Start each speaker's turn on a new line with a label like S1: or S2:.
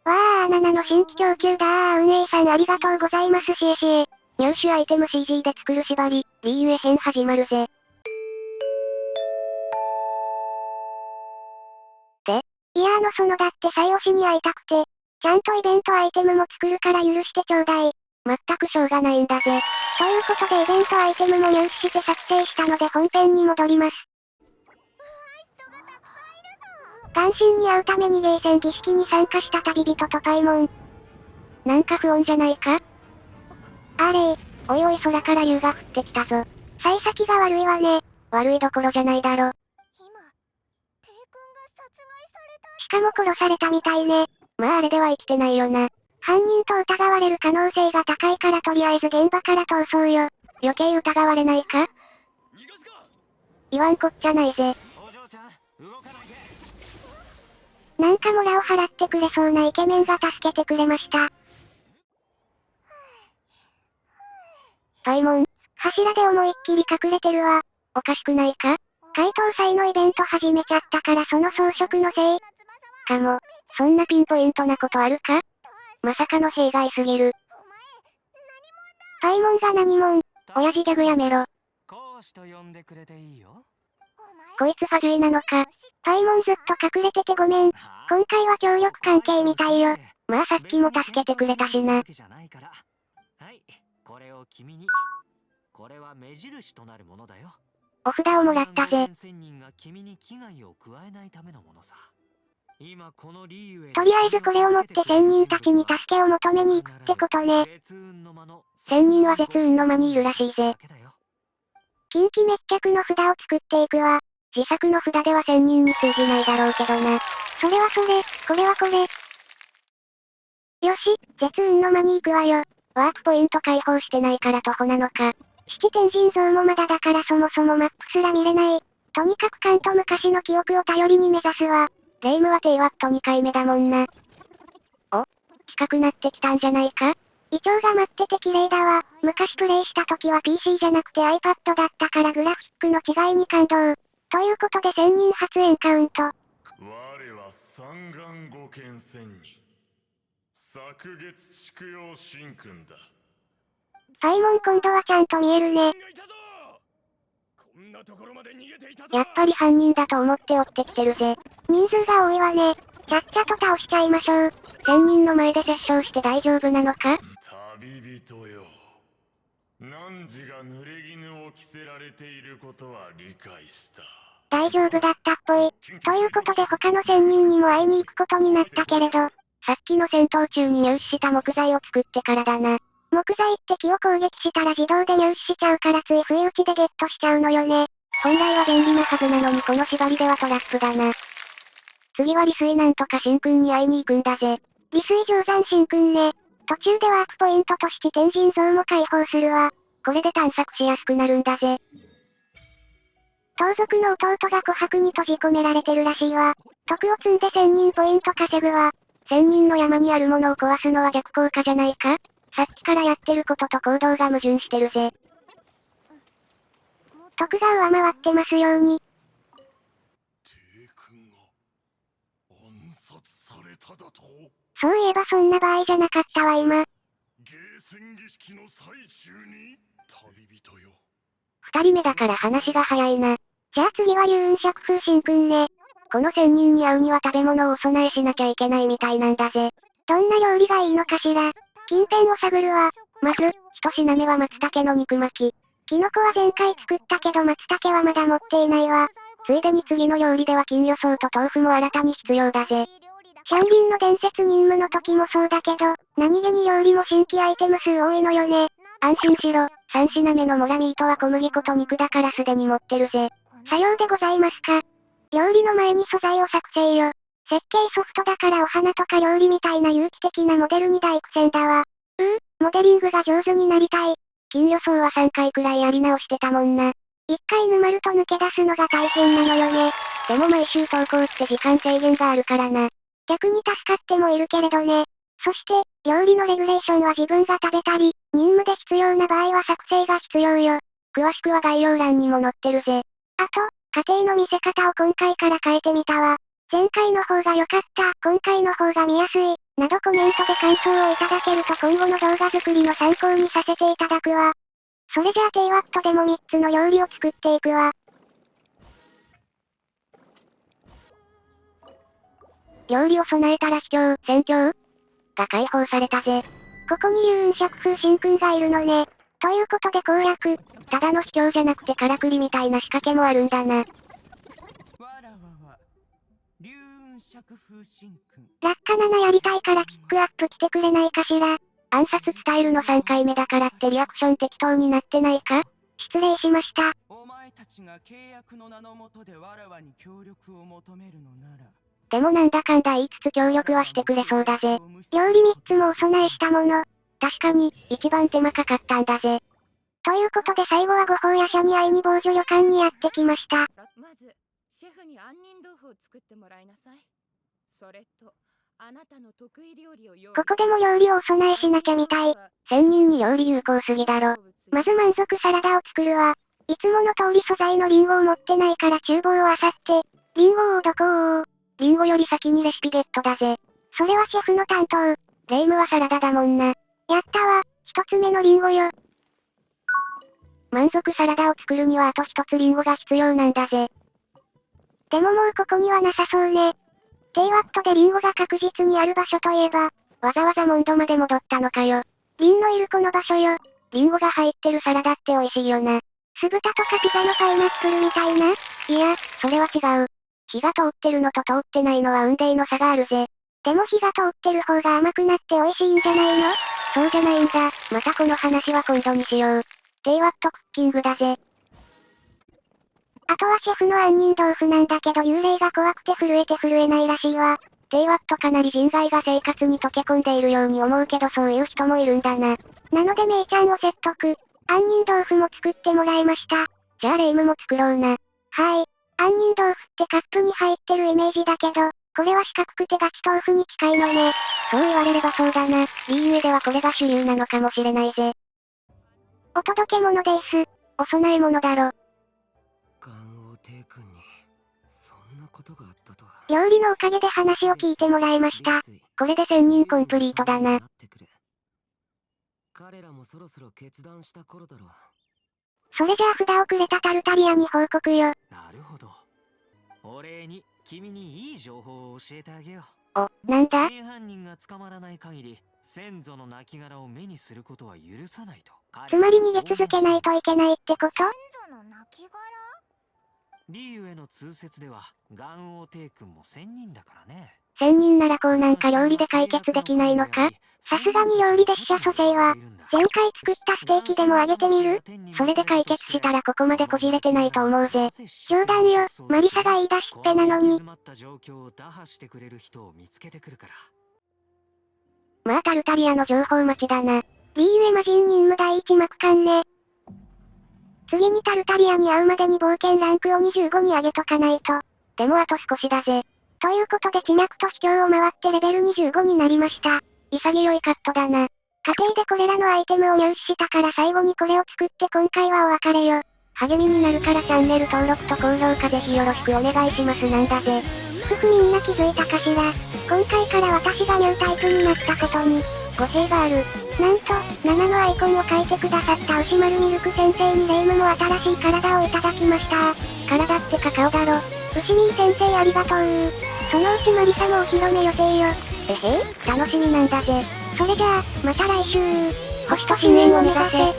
S1: わあ、7の新規供給だー。運営さんありがとうございますしえしえ。入手アイテム CG で作る縛り、リーユエ編始まるぜ。いやだって最推しに会いたくて、ちゃんとイベントアイテムも作るから許してちょうだい。まったくしょうがないんだぜ。ということでイベントアイテムも入手して作成したので本編に戻ります。元神に会うためにゲーセン儀式に参加した旅人とパイモン。なんか不穏じゃないか？あれー。おいおい空から竜が降ってきたぞ。幸先が悪いわね。悪いどころじゃないだろ。しかも殺されたみたいね。まああれでは生きてないよな。犯人と疑われる可能性が高いからとりあえず現場から逃走よ。余計疑われないか？言わんこっちゃないぜ。なんかモラを払ってくれそうなイケメンが助けてくれました。パイモン、柱で思いっきり隠れてるわ。おかしくないか？解答祭のイベント始めちゃったからその装飾のせいかも。そんなピンポイントなことあるか？まさかの弊害すぎる。パイモンが何者？親父ギャグやめろ。講師と呼んでくれていいよ。こいつファジュイなのか。パイモンずっと隠れててごめん。今回は協力関係みたいよ。まあさっきも助けてくれたしな。はい、これを君に。これは目印となるものだよ。お札をもらったぜ。とりあえずこれを持って仙人たちに助けを求めに行くってことね。仙人は絶運の間にいるらしいぜ。近畿滅却の札を作っていくわ。自作の札では仙人に通じないだろうけどな。それはそれ、これはこれ。よし、絶運の間に行くわよ。ワープポイント解放してないから徒歩なのか。七天神像もまだだからそもそもマップすら見れない。とにかく関と昔の記憶を頼りに目指すわ。霊夢は低ワット2回目だもんな。お？近くなってきたんじゃないか？イチョウが待ってて綺麗だわ。昔プレイした時は PC じゃなくて iPad だったからグラフィックの違いに感動。ということで1000人初エンカウント。我は三眼五剣仙人。昨月畜養神君だ。パイモン今度はちゃんと見えるね。やっぱり犯人だと思って追ってきてるぜ。人数が多いわね。ちゃっちゃと倒しちゃいましょう。1000人の前で折衝して大丈夫なのか？旅人よ。汝が濡れ衣を着せられていることは理解した。大丈夫だったっぽい。ということで他の1000人にも会いに行くことになったけれど、さっきの戦闘中に入手した木材を作ってからだな。木材って木を攻撃したら自動で入手しちゃうからつい不意打ちでゲットしちゃうのよね。本来は便利なはずなのにこの縛りではトラップだな。次は利水なんとか神君に会いに行くんだぜ。利水定山神君ね。途中でワープポイントとして天神像も解放するわ。これで探索しやすくなるんだぜ。盗賊の弟が琥珀に閉じ込められてるらしいわ。徳を積んで1000人ポイント稼ぐわ。1000人の山にあるものを壊すのは逆効果じゃないか？さっきからやってることと行動が矛盾してるぜ。徳が上回ってますように。そういえばそんな場合じゃなかったわ今。二人目だから話が早いな。じゃあ次は幽雲釈風神君ね。この1000人に会うには食べ物をお供えしなきゃいけないみたいなんだぜ。どんな料理がいいのかしら。近辺を探るわ。まず、一品目は松茸の肉巻き。キノコは前回作ったけど松茸はまだ持っていないわ。ついでに次の料理では金魚草と豆腐も新たに必要だぜ。シャンリンの伝説任務の時もそうだけど、何気に料理も新規アイテム数多いのよね。安心しろ、3品目のモラミートは小麦粉と肉だからすでに持ってるぜ。さようでございますか。料理の前に素材を作成よ。設計ソフトだからお花とか料理みたいな有機的なモデルに大苦戦だわ。モデリングが上手になりたい。金魚草は3回くらいやり直してたもんな。1回沼ると抜け出すのが大変なのよね。でも毎週投稿って時間制限があるからな。逆に助かってもいるけれどね。そして、料理のレギュレーションは自分が食べたり、任務で必要な場合は作成が必要よ。詳しくは概要欄にも載ってるぜ。あと、家庭の見せ方を今回から変えてみたわ。前回の方が良かった、今回の方が見やすい、などコメントで感想をいただけると今後の動画作りの参考にさせていただくわ。それじゃあ低ワットでも3つの料理を作っていくわ。料理を備えたら秘境、戦況が解放されたぜ。ここに龍雲釈風神君がいるのね。ということで攻略。ただの秘境じゃなくてからくりみたいな仕掛けもあるんだな。
S2: わらわは龍雲釈風神君。
S1: 落下7やりたいからキックアップ来てくれないかしら。暗殺伝えるの3回目だからってリアクション適当になってないか？失礼しました。
S2: お前たちが契約の名のもとでわらわに協力を求めるのなら。
S1: でもなんだかんだ言いつつ協力はしてくれそうだぜ。料理3つもお供えしたもの。確かに、一番手間かかったんだぜ。ということで最後はご法夜叉に会いに防除旅館にやってきました。
S3: まず、シェフに杏仁豆腐を作ってもらいなさい。それと、あなたの得意料理を用意。
S1: ここでも料理をお供えしなきゃみたい。1000人に料理有効すぎだろ。まず満足サラダを作るわ。いつもの通り素材のリンゴを持ってないから厨房を漁って、リンゴをどこをリンゴより先にレシピゲットだぜ。それはシェフの担当。レイムはサラダだもんな。やったわ、一つ目のリンゴよ。満足サラダを作るにはあと一つリンゴが必要なんだぜ。でももうここにはなさそうね。低ワットでリンゴが確実にある場所といえば、わざわざモンドまで戻ったのかよ。リンのいるこの場所よ。リンゴが入ってるサラダって美味しいよな。酢豚とかピザのパイナップルみたいな？いや、それは違う。火が通ってるのと通ってないのは雲泥の差があるぜ。でも火が通ってる方が甘くなって美味しいんじゃないの？そうじゃないんだ。またこの話は今度にしよう。低ワットクッキングだぜ。あとはシェフの杏仁豆腐なんだけど幽霊が怖くて震えて震えないらしいわ。低ワットかなり人外が生活に溶け込んでいるように思うけどそういう人もいるんだな。なのでめいちゃんを説得。杏仁豆腐も作ってもらいました。じゃあレイムも作ろうな。はい。杏仁豆腐ってカップに入ってるイメージだけど、これは四角くてガチ豆腐に近いのね。そう言われればそうだな。BUA ではこれが主流なのかもしれないぜ。お届け物です。お供え物だろ。
S4: ガンオ帝君にそんなことがあったとは。
S1: 料理のおかげで話を聞いてもらえました。これで1000人コンプリートだな。
S4: 彼らもそろそろ決断した頃だろう。
S1: それじゃあ札をくれたタルタリアに報告よ。
S4: なるほど。お礼に君にいい情報を教えてあげよ
S1: う。なんだ？
S4: 真犯人が捕まらない限り先祖の亡骸を目にすることは許さないと。
S1: つまり逃げ続けないといけないってこと？
S5: 先祖の亡骸？
S4: リーウへの通説ではガンオ帝君も1000人だからね。
S1: 1000人ならこうなんか料理で解決できないのか？さすがに料理で死者蘇生は、前回作ったステーキでもあげてみる？それで解決したらここまでこじれてないと思うぜ。冗談よ、マリサが言い出しっぺなのに。まあタルタリアの情報待ちだな。BUA 魔人任務第1幕完ね。次にタルタリアに会うまでに冒険ランクを25に上げとかないと。でもあと少しだぜ。ということで地脈と秘境を回ってレベル25になりました。潔いカットだな。家庭でこれらのアイテムを入手したから最後にこれを作って今回はお別れよ。励みになるからチャンネル登録と高評価ぜひよろしくお願いしますなんだぜ。ふふみんな気づいたかしら。今回から私がニュータイプになったことに、語弊がある。なんと、7のアイコンを書いてくださった牛丸ミルク先生にレイムも新しい体をいただきました。体ってカカオだろ。牛ミー先生ありがとう。そのうちマリサもお披露目予定よ。楽しみなんだぜ。それじゃあ、また来週。星と深淵を目指せ。